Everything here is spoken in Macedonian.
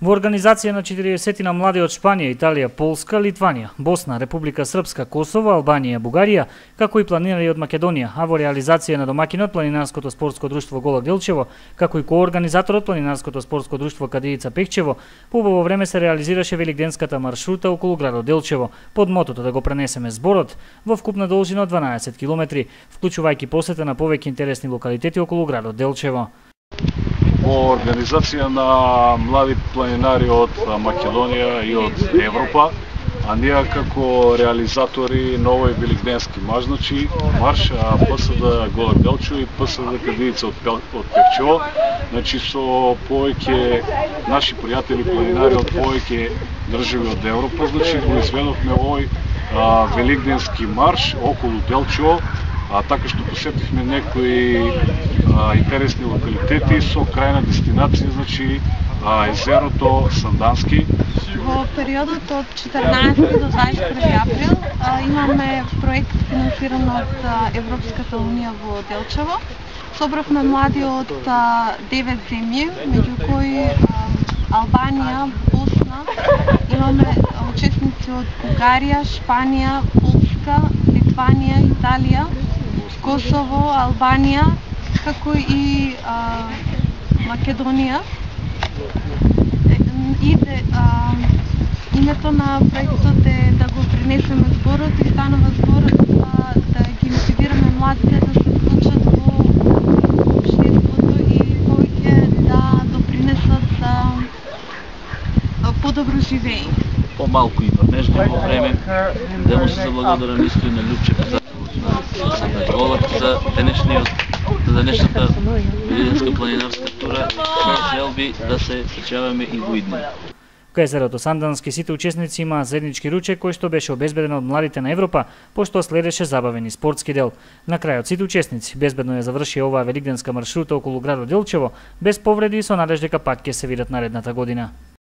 Во организација на 40 на млади од Шпанија, Италија, Полска, Литванија, Босна, Република Српска, Косово, Албанија, Бугарија, како и планирари од Македонија, а во реализација на домакинот Планинарското спортско друштво Голо Делчево, како и коорганизаторот Планинарското спортско друштво Кадијица Пехчево, по убаво време се реализираше великденската маршрута околу градот Делчево, под мотото да го пренесеме зборот во вкупна должина од 12 километри, вклучувајќи посета на повеќе интересни локалитети околу градот Делчево. Во организација на млади планинари од Македонија и од Европа, а ние како реализатори на овој великденски марш, ПСД Голо Делчево и ПСД Кадијица од Пехчево, значи со повеќе наши пријатели планинари од повеќе држави од Европа, значи го изведовме овој великденски марш околу Делчево, така што посетивме некои интересни локалитети со крајна дестинација, значи езерото Сандански. Во периодот од 14 до 21 април имаме проект финансиран од Европската унија во Делчево. Собравме млади од 9 земји, меѓу кои Албанија, Босна, имаме учесници од Бугарија, Шпанија, Полска, Литванија, Италија, Косово, Албанија, како и Македонија. Името на проектот е да го пренесеме зборот и станува зборот да ги мотивираме младите да се вклучат во општеството и повеќе да допринесат за подобро живење. Помалку има междуво време да му се заблагодарам исто и на Љупче на Голак за денешната великденска планинарска тура со желби да се сеќаваме и во иднина. Кај езерото Сандански сите учесници имаа заеднички ручек кој што беше обезбеден од младите на Европа, пошто следеше забавен и спортски дел. На крајот сите учесници безбедно ја завршија оваа великденска маршрута околу градот Делчево без повреди и со надеж дека пак ќе се видат наредната година.